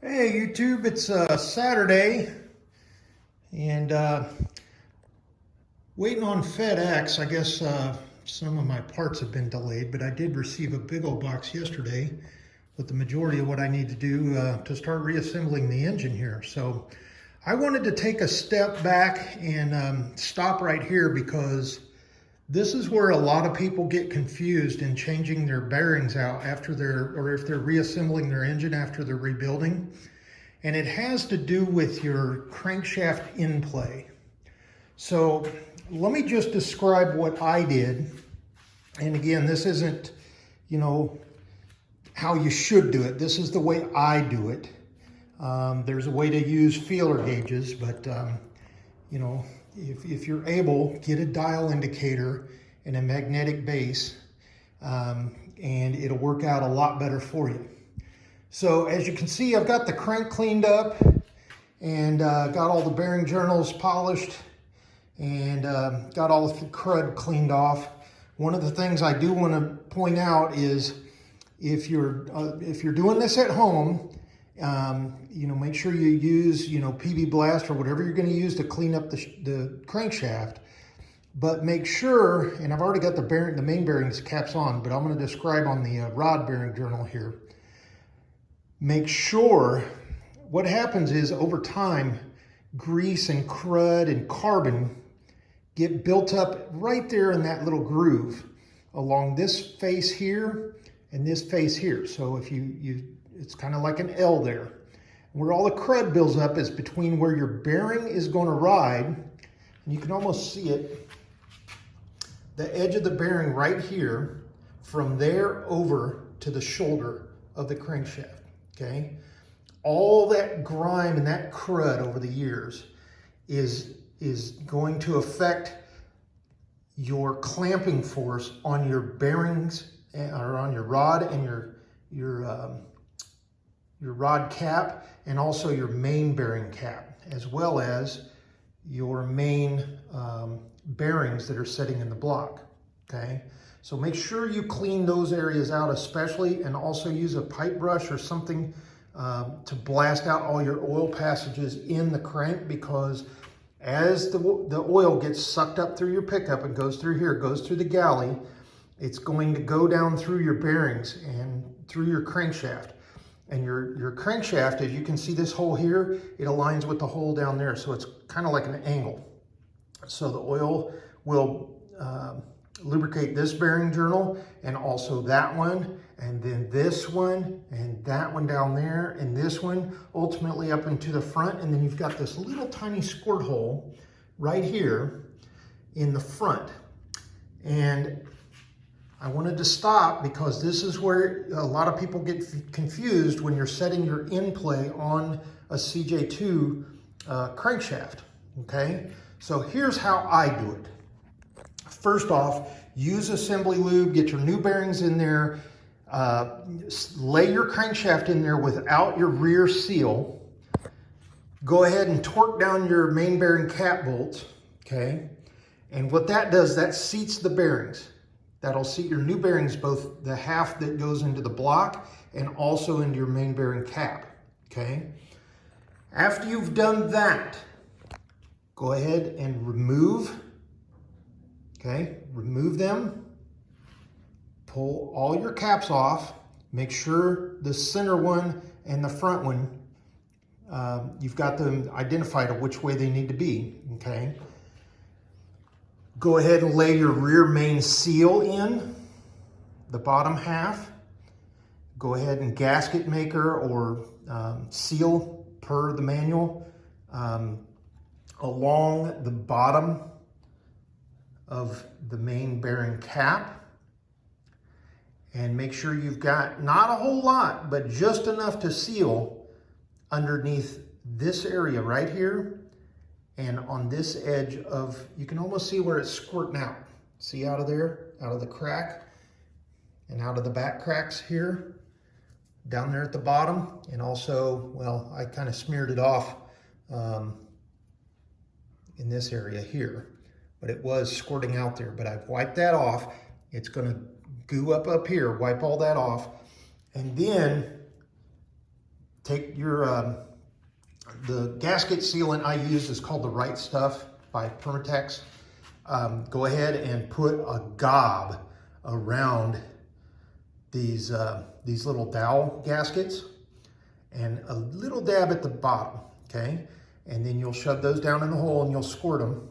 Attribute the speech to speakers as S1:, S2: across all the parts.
S1: Hey YouTube, it's Saturday and waiting on FedEx. I guess some of my parts have been delayed, but I did receive a big old box yesterday with the majority of what I need to do to start reassembling the engine here. So I wanted to take a step back and stop right here because this is where a lot of people get confused in changing their bearings out after if they're reassembling their engine after they're rebuilding. And it has to do with your crankshaft in play. So let me just describe what I did. And again, this isn't, how you should do it. This is the way I do it. There's a way to use feeler gauges, but if you're able, get a dial indicator and a magnetic base, and it'll work out a lot better for you. So as you can see, I've got the crank cleaned up and got all the bearing journals polished and got all the crud cleaned off. One of the things I do want to point out is if you're doing this at home, make sure you use, PB Blast or whatever you're going to use to clean up the crankshaft. But make sure, and I've already got the main bearings caps on, but I'm going to describe on the rod bearing journal here. Make sure what happens is over time, grease and crud and carbon get built up right there in that little groove along this face here and this face here. So if it's kind of like an L there. Where all the crud builds up is between where your bearing is going to ride, and you can almost see it, the edge of the bearing right here, from there over to the shoulder of the crankshaft, okay? All that grime and that crud over the years is going to affect your clamping force on your bearings, or on your rod and your rod cap, and also your main bearing cap, as well as your main bearings that are sitting in the block, okay? So make sure you clean those areas out especially, and also use a pipe brush or something to blast out all your oil passages in the crank, because as the oil gets sucked up through your pickup and goes through here, goes through the galley, it's going to go down through your bearings and through your crankshaft. And your crankshaft, as you can see this hole here, it aligns with the hole down there. So it's kind of like an angle. So the oil will lubricate this bearing journal and also that one, and then this one, and that one down there, and this one, ultimately up into the front. And then you've got this little tiny squirt hole right here in the front. And I wanted to stop because this is where a lot of people get confused when you're setting your in play on a CJ2 crankshaft, okay? So here's how I do it. First off, use assembly lube, get your new bearings in there, lay your crankshaft in there without your rear seal. Go ahead and torque down your main bearing cap bolts, okay? And what that does, that seats the bearings. That'll seat your new bearings, both the half that goes into the block and also into your main bearing cap, okay? After you've done that, go ahead and remove, okay? Remove them, pull all your caps off, make sure the center one and the front one, you've got them identified of which way they need to be, okay? Go ahead and lay your rear main seal in, the bottom half. Go ahead and gasket maker or seal per the manual along the bottom of the main bearing cap. And make sure you've got not a whole lot, but just enough to seal underneath this area right here. And on this edge of, you can almost see where it's squirting out. See out of there, out of the crack, and out of the back cracks here, down there at the bottom. And also, well, I kind of smeared it off in this area here, but it was squirting out there. But I've wiped that off. It's gonna goo up here, wipe all that off. And then take your, the gasket sealant I use is called the Right Stuff by Permatex. Go ahead and put a gob around these little dowel gaskets and a little dab at the bottom, okay? And then you'll shove those down in the hole and you'll squirt them,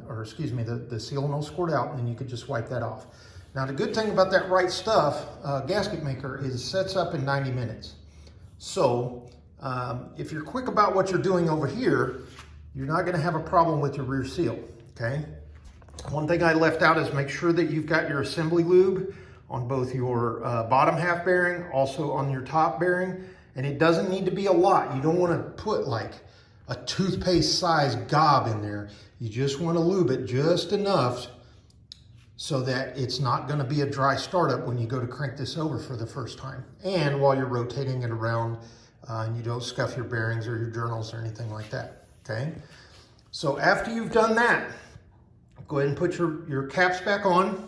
S1: or excuse me, the sealant will squirt out, and then you could just wipe that off. Now the good thing about that Right Stuff gasket maker is it sets up in 90 minutes. So if you're quick about what you're doing over here, you're not gonna have a problem with your rear seal, okay? One thing I left out is make sure that you've got your assembly lube on both your bottom half bearing, also on your top bearing, and it doesn't need to be a lot. You don't wanna put like a toothpaste size gob in there. You just wanna lube it just enough so that it's not gonna be a dry startup when you go to crank this over for the first time. And while you're rotating it around, and you don't scuff your bearings or your journals or anything like that, okay? So after you've done that, go ahead and put your caps back on.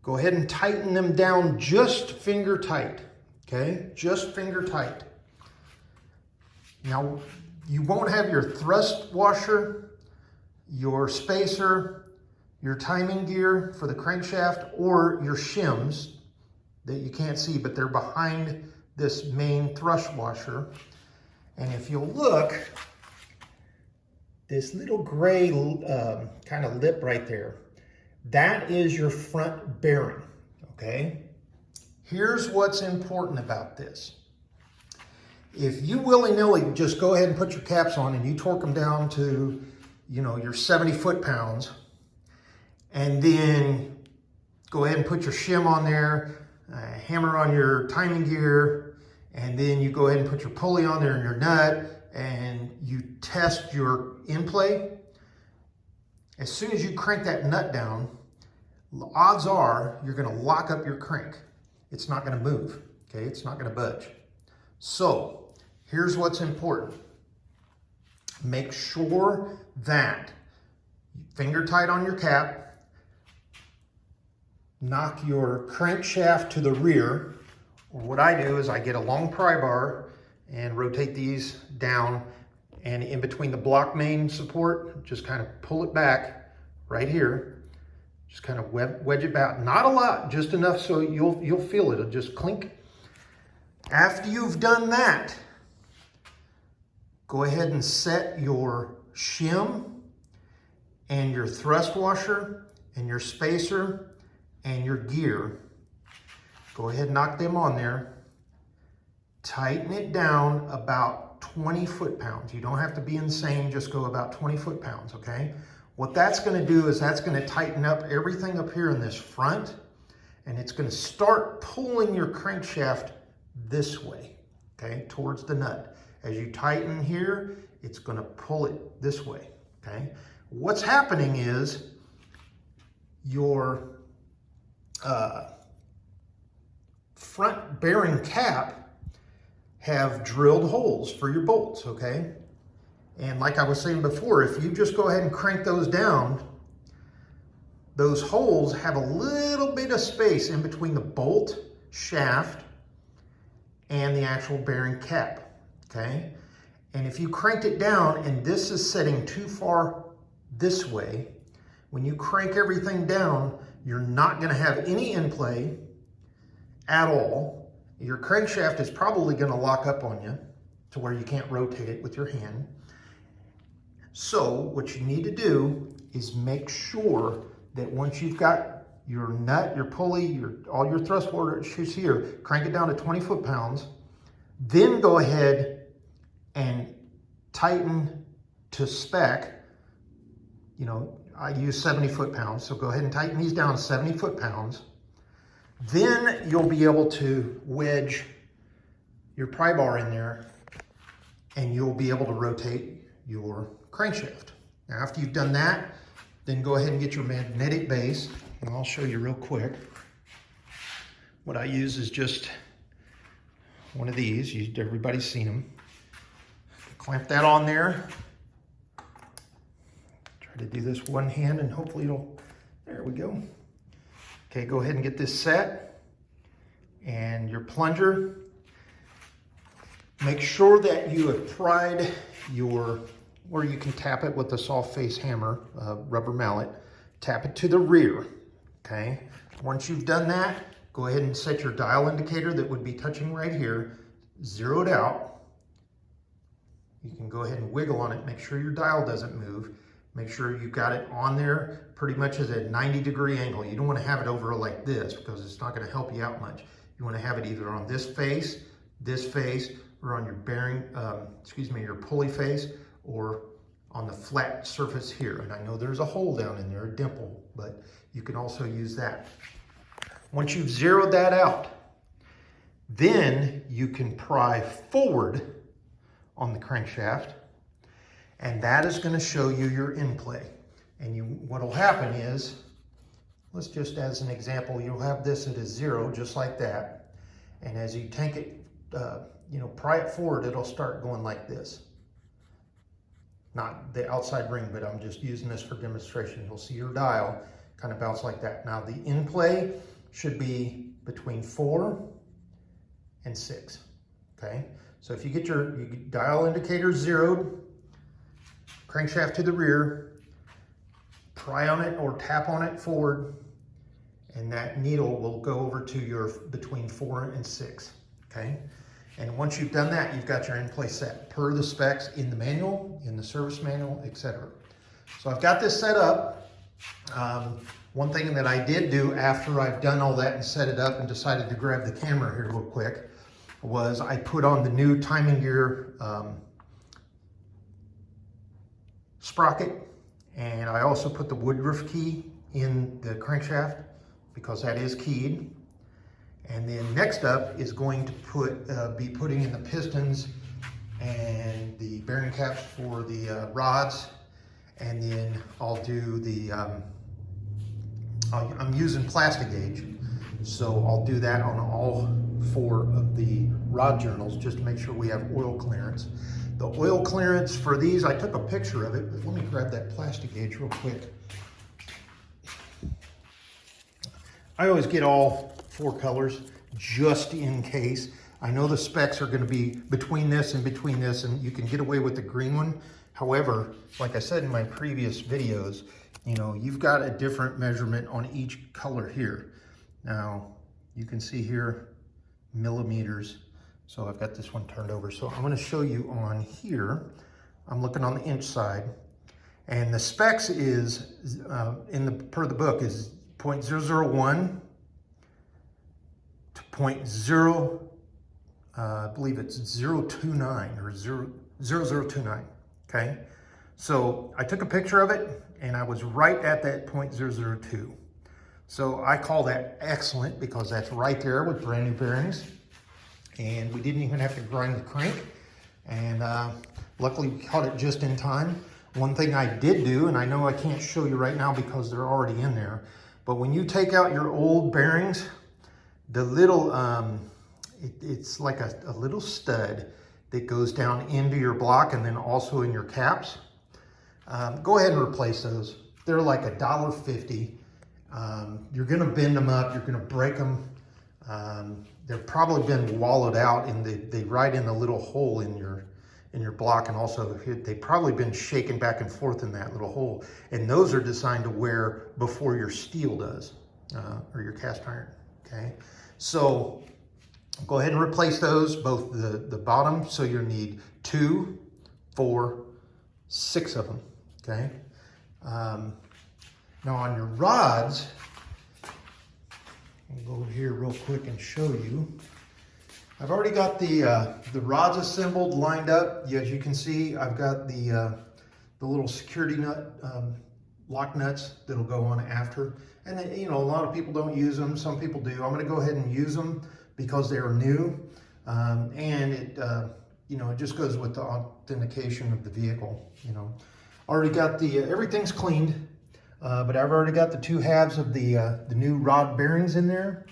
S1: Go ahead and tighten them down just finger tight, okay? Just finger tight. Now, you won't have your thrust washer, your spacer, your timing gear for the crankshaft, or your shims that you can't see, but they're behind this main thrust washer. And if you'll look, this little gray kind of lip right there, that is your front bearing, okay? Here's what's important about this. If you willy-nilly just go ahead and put your caps on and you torque them down to, you know, your 70 foot-pounds, and then go ahead and put your shim on there, hammer on your timing gear, and then you go ahead and put your pulley on there and your nut, and you test your in-play. As soon as you crank that nut down, the odds are you're gonna lock up your crank. It's not gonna move, okay? It's not gonna budge. So, here's what's important. Make sure that finger tight on your cap, knock your crankshaft to the rear, or what I do is I get a long pry bar and rotate these down, and in between the block main support, just kind of pull it back right here. Just kind of wedge it back. Not a lot, just enough so you'll feel it. It'll just clink. After you've done that, go ahead and set your shim and your thrust washer and your spacer and your gear. Go ahead and knock them on there. Tighten it down about 20 foot-pounds. You don't have to be insane, just go about 20 foot-pounds, okay? What that's gonna do is that's gonna tighten up everything up here in this front, and it's gonna start pulling your crankshaft this way, okay, towards the nut. As you tighten here, it's gonna pull it this way, okay? What's happening is your front bearing cap have drilled holes for your bolts, okay? And like I was saying before, if you just go ahead and crank those down, those holes have a little bit of space in between the bolt shaft and the actual bearing cap, okay? And if you cranked it down and this is setting too far this way, when you crank everything down, you're not gonna have any in-play at all. Your crankshaft is probably gonna lock up on you to where you can't rotate it with your hand. So what you need to do is make sure that once you've got your nut, your pulley, all your thrust washers here, crank it down to 20 foot-pounds, then go ahead and tighten to spec. You know, I use 70 foot-pounds, so go ahead and tighten these down 70 foot-pounds. Then you'll be able to wedge your pry bar in there and you'll be able to rotate your crankshaft. Now, after you've done that, then go ahead and get your magnetic base, and I'll show you real quick. What I use is just one of these. Everybody's seen them. Clamp that on there. Try to do this one hand and hopefully there we go. Okay, go ahead and get this set. And your plunger, Make sure that you have pried your, or you can tap it with a soft face hammer, rubber mallet, tap it to the rear, okay? Once you've done that, go ahead and set your dial indicator that would be touching right here, zeroed out. You can go ahead and wiggle on it, make sure your dial doesn't move. Make sure you've got it on there pretty much at a 90-degree angle. You don't want to have it over like this because it's not going to help you out much. You want to have it either on this face, or on your bearing, your pulley face, or on the flat surface here. And I know there's a hole down in there, a dimple, but you can also use that. Once you've zeroed that out, then you can pry forward on the crankshaft, and that is going to show you your in play. And what'll happen is, let's just as an example, you'll have this at a 0 just like that. And as you take it, pry it forward, it'll start going like this. Not the outside ring, but I'm just using this for demonstration. You'll see your dial kind of bounce like that. Now the in play should be between 4 and 6, okay? So if you get your dial indicator zeroed, crankshaft to the rear, pry on it or tap on it forward, and that needle will go over to your between 4 and 6, okay? And once you've done that, you've got your in-play set per the specs in the manual, in the service manual, etc. So I've got this set up. One thing that I did do after I've done all that and set it up and decided to grab the camera here real quick was I put on the new timing gear sprocket, and I also put the woodruff key in the crankshaft because that is keyed. And then next up is going to be putting in the pistons and the bearing caps for the rods, and then I'll do the I'm using plastic gauge, so I'll do that on all 4 of the rod journals just to make sure we have oil clearance. The oil clearance for these, I took a picture of it, but let me grab that plastic gauge real quick. I always get all 4 colors just in case. I know the specs are going to be between this, and you can get away with the green one. However, like I said in my previous videos, you've got a different measurement on each color here. Now, you can see here millimeters. So I've got this one turned over. So I'm going to show you on here. I'm looking on the inch side, and the specs is per the book is 0.001 to 0.0, I believe it's 029 or 0029. Okay, so I took a picture of it, and I was right at that 0.002. So I call that excellent because that's right there with brand new bearings. And we didn't even have to grind the crank, and luckily we caught it just in time. One thing I did do, and I know I can't show you right now because they're already in there, but when you take out your old bearings, the little, it's like a little stud that goes down into your block and then also in your caps. Go ahead and replace those. They're like $1.50. You're gonna bend them up, you're gonna break them. They've probably been wallowed out, and they ride in a little hole in your block, and also they've probably been shaken back and forth in that little hole. And those are designed to wear before your steel does, or your cast iron, okay? So go ahead and replace those, both the bottom, so you'll need 2, 4, 6 of them, okay? Now on your rods, I'll go over here real quick and show you. I've already got the rods assembled, lined up. As you can see, I've got the little security nut lock nuts that'll go on after. And then, a lot of people don't use them. Some people do. I'm going to go ahead and use them because they are new, and it it just goes with the authentication of the vehicle. Already got everything's cleaned. But I've already got the 2 halves of the new rod bearings in there,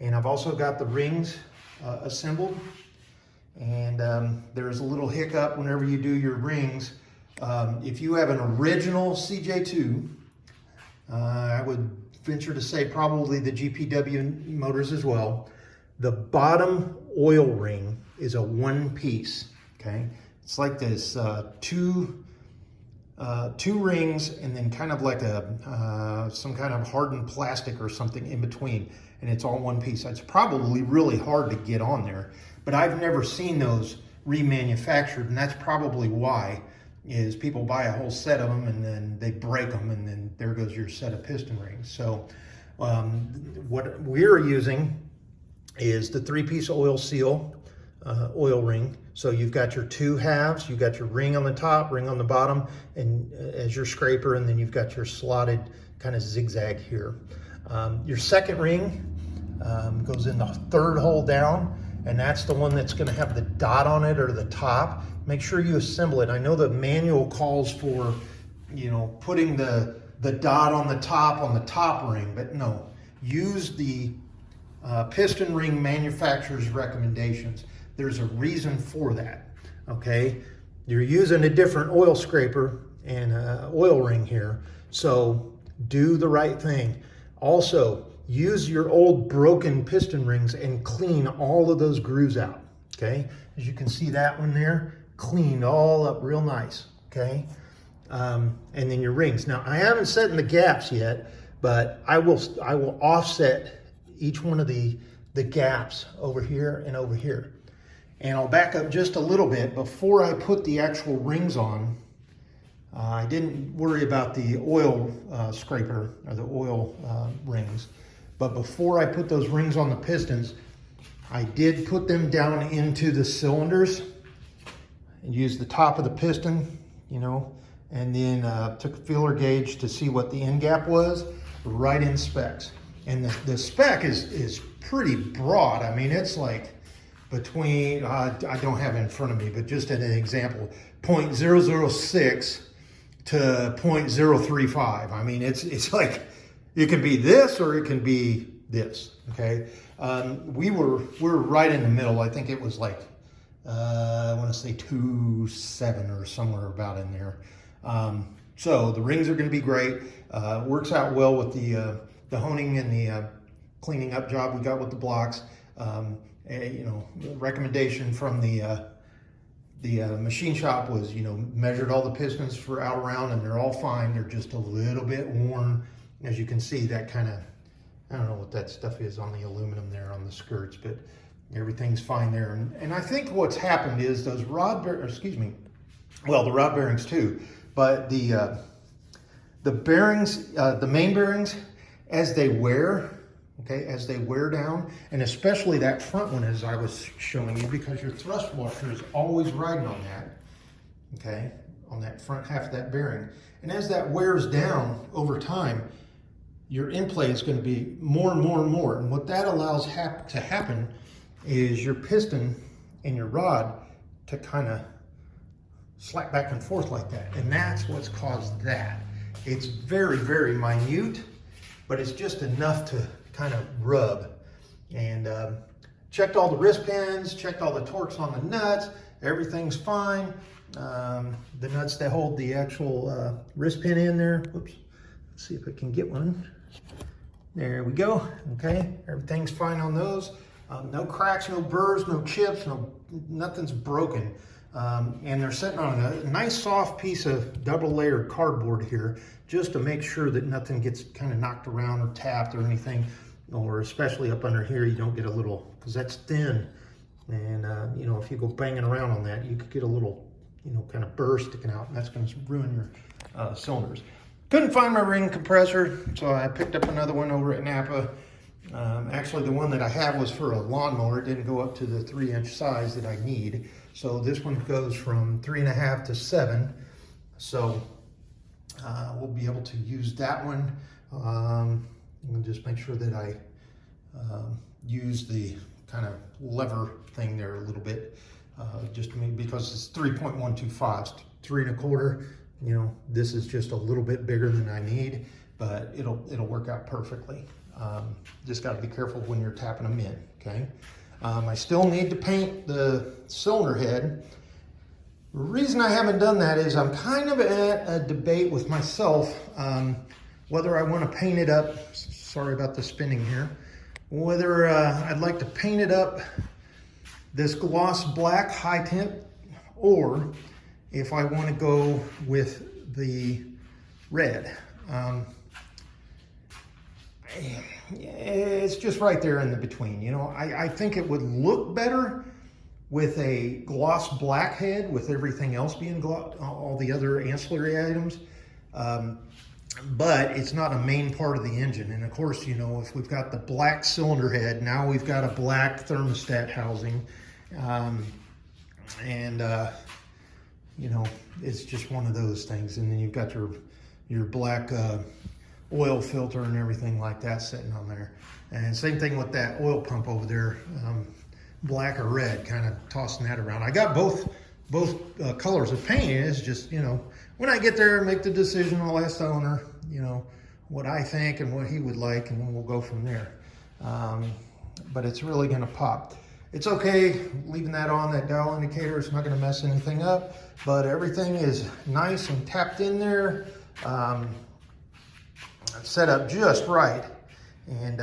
S1: and I've also got the rings assembled. And there's a little hiccup whenever you do your rings. If you have an original CJ2, I would venture to say probably the GPW motors as well, the bottom oil ring is a one piece, okay? It's like this two rings and then kind of like a some kind of hardened plastic or something in between, and it's all one piece. It's probably really hard to get on there, but I've never seen those remanufactured, and that's probably why, is people buy a whole set of them and then they break them, and then there goes your set of piston rings. So what we're using is the 3-piece oil seal oil ring. So you've got your 2 halves, you've got your ring on the top, ring on the bottom, and as your scraper, and then you've got your slotted kind of zigzag here. Your second ring goes in the 3rd hole down, and that's the one that's gonna have the dot on it or the top. Make sure you assemble it. I know the manual calls for, you know, putting the dot on the top ring, but no, use the piston ring manufacturer's recommendations. There's a reason for that, okay? You're using a different oil scraper and oil ring here, so do the right thing. Also, use your old broken piston rings and clean all of those grooves out, okay? As you can see, that one there, cleaned all up real nice, okay? And then your rings. Now, I haven't set in the gaps yet, but I will offset each one of the gaps over here and over here. And I'll back up just a little bit. Before I put the actual rings on, I didn't worry about the oil scraper or the oil rings. But before I put those rings on the pistons, I did put them down into the cylinders and used the top of the piston, you know, and then took a feeler gauge to see what the end gap was, right in specs. And the spec is pretty broad. I mean, it's like between, I don't have it in front of me, but just as an example, 0.006 to 0.035. I mean, it's like, it can be this or it can be this, okay? We're right in the middle. I think it was like, I want to say 2.7 or somewhere about in there. So the rings are going to be great. Works out well with the honing and the cleaning up job we got with the blocks. You know, the recommendation from the machine shop was, you know, measured all the pistons for out around, and they're all fine. They're just a little bit worn. As you can see, that kind of, I don't know what that stuff is on the aluminum there on the skirts, but everything's fine there. And I think what's happened is those rod bearings, excuse me, well, the rod bearings too, but the bearings, the main bearings, as they wear, okay, as they wear down, and especially that front one, as I was showing you, because your thrust washer is always riding on that, okay, on that front half of that bearing. And as that wears down over time, your in-play is going to be more and more and more. And what that allows to happen is your piston and your rod to kind of slap back and forth like that. And that's what's caused that. It's very, very minute, but it's just enough to kind of rub. And checked all the wrist pins, checked all the torques on the nuts, everything's fine. The nuts that hold the actual wrist pin in there, whoops, let's see if I can get one. There we go, okay, everything's fine on those. No cracks, no burrs, no chips, nothing's broken. And they're sitting on a nice soft piece of double layered cardboard here, just to make sure that nothing gets kind of knocked around or tapped or anything, or especially up under here, you don't get a little, because that's thin. And you know, if you go banging around on that, you could get a little, you know, kind of burr sticking out, and that's going to ruin your cylinders. Couldn't find my ring compressor, so I picked up another one over at Napa. Actually, the one that I have was for a lawnmower. It didn't go up to the 3-inch size that I need. So this one goes from 3.5 to 7. So we'll be able to use that one. And just make sure that I use the kind of lever thing there a little bit, just to make, because it's 3.125, 3.25. You know, this is just a little bit bigger than I need, but it'll work out perfectly. Just got to be careful when you're tapping them in, okay? I still need to paint the cylinder head. The reason I haven't done that is I'm kind of at a debate with myself whether I want to paint it up, sorry about the spinning here, whether I'd like to paint it up this gloss black high temp, or if I want to go with the red. It's just right there in the between. You know, I think it would look better with a gloss black head, with everything else being gloss, all the other ancillary items. But it's not a main part of the engine. And of course, you know, if we've got the black cylinder head, now we've got a black thermostat housing. You know, it's just one of those things. And then you've got your black oil filter and everything like that sitting on there. And same thing with that oil pump over there, black or red, kind of tossing that around. I got both colors of paint. It's just, you know, when I get there and make the decision, I'll ask the owner, you know, what I think and what he would like, and then we'll go from there. But it's really gonna pop. It's okay leaving that on, that dial indicator. It's not gonna mess anything up, but everything is nice and tapped in there. Set up just right, and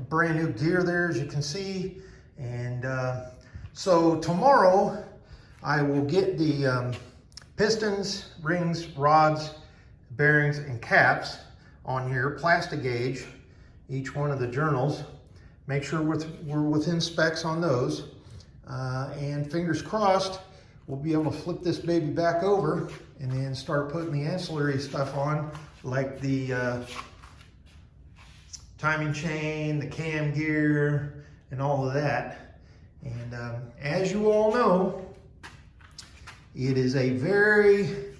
S1: brand new gear there, as you can see. And so tomorrow I will get the pistons, rings, rods, bearings, and caps on here, plastic gauge each one of the journals. Make sure we're within specs on those, and fingers crossed we'll be able to flip this baby back over and then start putting the ancillary stuff on, like the timing chain, the cam gear, and all of that. And as you all know, it is a very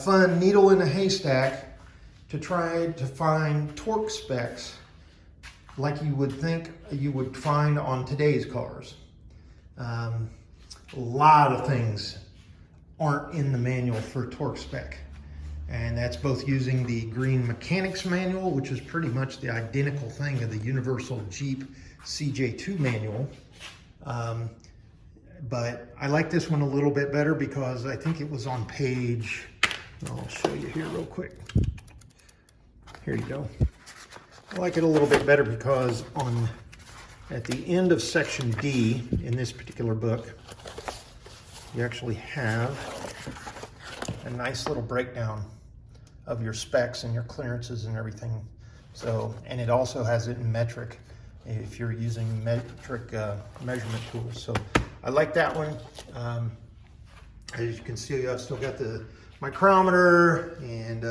S1: fun needle in a haystack to try to find torque specs like you would think you would find on today's cars. A lot of things aren't in the manual for torque spec. And that's both using the Green Mechanics Manual, which is pretty much the identical thing of the Universal Jeep CJ2 manual. But I like this one a little bit better because I think it was on page, I'll show you here real quick. Here you go. I like it a little bit better because at the end of section D in this particular book, you actually have a nice little breakdown of your specs and your clearances and everything. So, and it also has it in metric if you're using metric measurement tools. So I like that one. As you can see, I've still got the micrometer and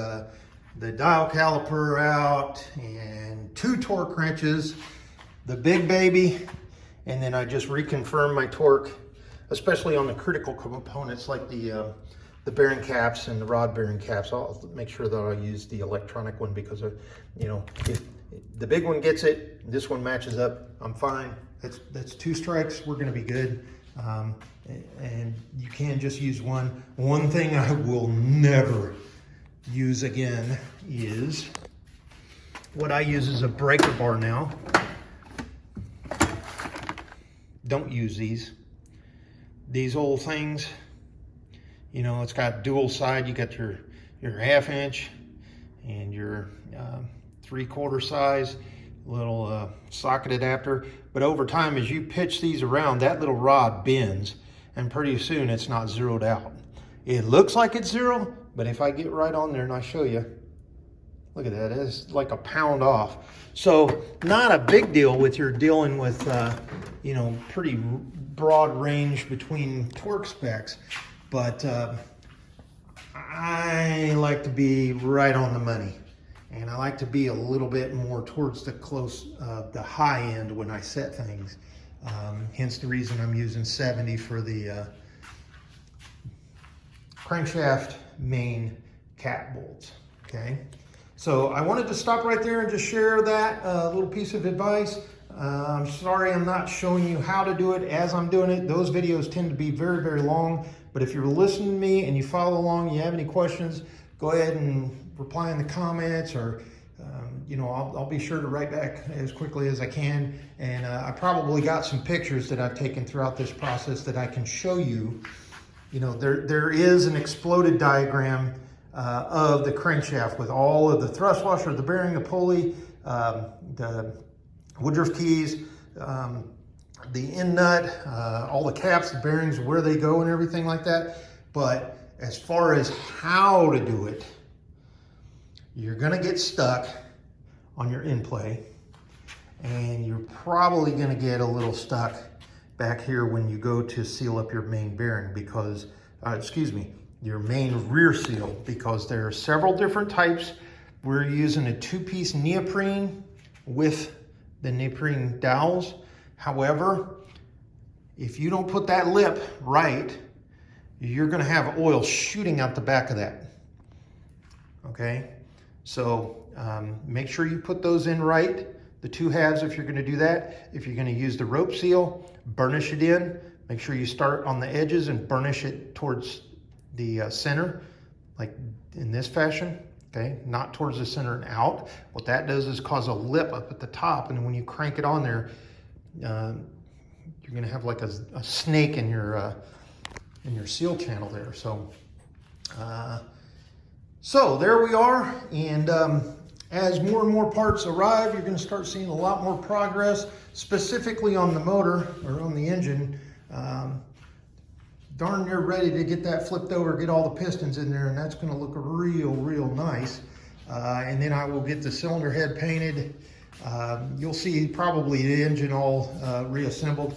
S1: the dial caliper out, and 2 torque wrenches, the big baby, and then I just reconfirmed my torque, especially on the critical components like the bearing caps and the rod bearing caps. I'll make sure that I use the electronic one because of, you know, if the big one gets it, this one matches up, I'm fine. That's 2 strikes, we're gonna be good. And you can just use one. One thing I will never use again is what I use is a breaker bar now. Don't use these. These old things, you know, it's got dual side. You got your 1/2 inch and your 3/4 size little socket adapter. But over time, as you pitch these around, that little rod bends, and pretty soon it's not zeroed out. It looks like it's zero, but if I get right on there and I show you, look at that, it's like a pound off. So not a big deal with you're dealing with, you know, pretty broad range between torque specs, but I like to be right on the money. And I like to be a little bit more towards the high end when I set things. Hence the reason I'm using 70 for the crankshaft main cap bolts, okay? So I wanted to stop right there and just share that little piece of advice. I'm sorry I'm not showing you how to do it as I'm doing it. Those videos tend to be very, very long, but if you're listening to me and you follow along, you have any questions, go ahead and reply in the comments, or you know, I'll be sure to write back as quickly as I can. And I probably got some pictures that I've taken throughout this process that I can show you. You know, there is an exploded diagram of the crankshaft with all of the thrust washer, the bearing, the pulley, the Woodruff keys, the end nut, all the caps, the bearings, where they go and everything like that. But as far as how to do it, you're gonna get stuck on your end play, and you're probably gonna get a little stuck back here when you go to seal up your main bearing because, your main rear seal, because there are several different types. We're using a 2-piece neoprene with the neoprene dowels. However, if you don't put that lip right, you're gonna have oil shooting out the back of that, okay? So make sure you put those in right, the 2 halves if you're gonna do that. If you're gonna use the rope seal, burnish it in. Make sure you start on the edges and burnish it towards the center, like in this fashion, okay? Not towards the center and out. What that does is cause a lip up at the top, and when you crank it on there, you're gonna have like a snake in your seal channel there. So there we are, and as more and more parts arrive, you're gonna start seeing a lot more progress, specifically on the motor or on the engine. Darn near ready to get that flipped over, get all the pistons in there, and that's gonna look real nice. And then I will get the cylinder head painted. You'll see probably the engine all reassembled.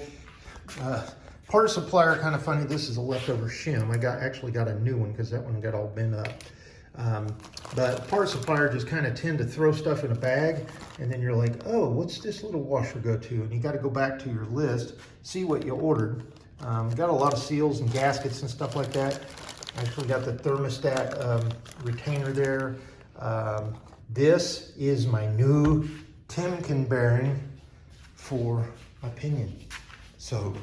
S1: Part supplier, kind of funny, this is a leftover shim. I actually got a new one because that one got all bent up. But part supplier just kind of tend to throw stuff in a bag, and then you're like, oh, what's this little washer go to? And you got to go back to your list, see what you ordered. Got a lot of seals and gaskets and stuff like that. Actually got the thermostat retainer there. This is my new Timken bearing for my pinion. So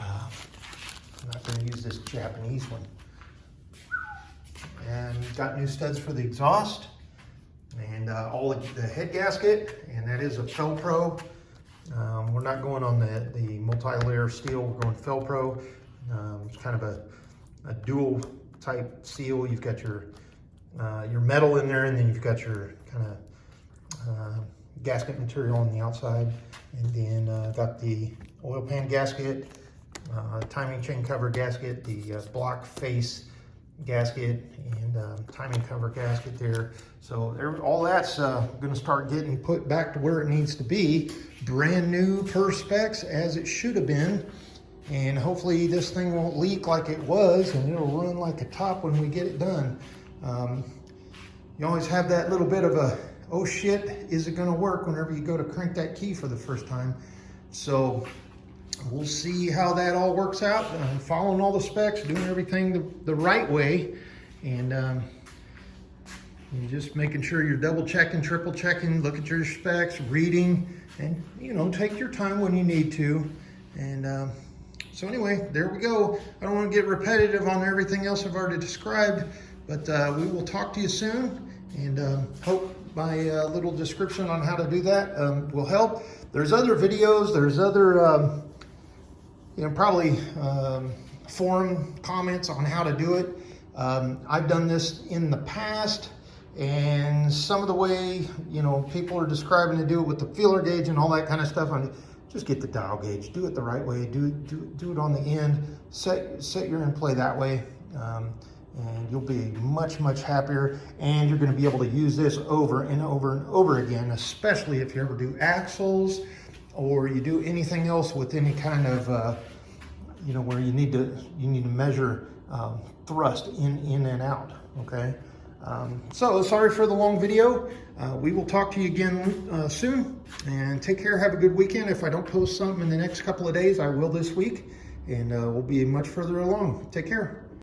S1: I'm not going to use this Japanese one. And got new studs for the exhaust and all of the head gasket, and that is a Felpro. We're not going on the multi-layer steel, we're going Felpro. It's kind of a dual type seal. You've got your metal in there, and then you've got your kind of gasket material on the outside, and then got the oil pan gasket, timing chain cover gasket, the block face gasket, and timing cover gasket there. So all that's going to start getting put back to where it needs to be, brand new per specs as it should have been. And hopefully this thing won't leak like it was, and it'll run like a top when we get it done. You always have that little bit of a, oh shit, is it going to work whenever you go to crank that key for the first time. So we'll see how that all works out. Following all the specs, doing everything the right way, and you're just making sure you're double checking, triple checking, look at your specs, reading, and take your time when you need to. And so anyway, there we go. I don't want to get repetitive on everything else I've already described, but we will talk to you soon, and hope my little description on how to do that will help. There's other videos, there's other probably forum comments on how to do it. I've done this in the past, and some of the way people are describing to do it with the feeler gauge and all that kind of stuff. Just get the dial gauge, do it the right way, do it on the end, set your end play that way, and you'll be much happier. And you're going to be able to use this over and over and over again, especially if you ever do axles or you do anything else with any kind of where you need to measure thrust in and out. Okay, so sorry for the long video. We will talk to you again soon, and take care. Have a good weekend. If I don't post something in the next couple of days, I will this week, and we'll be much further along. Take care.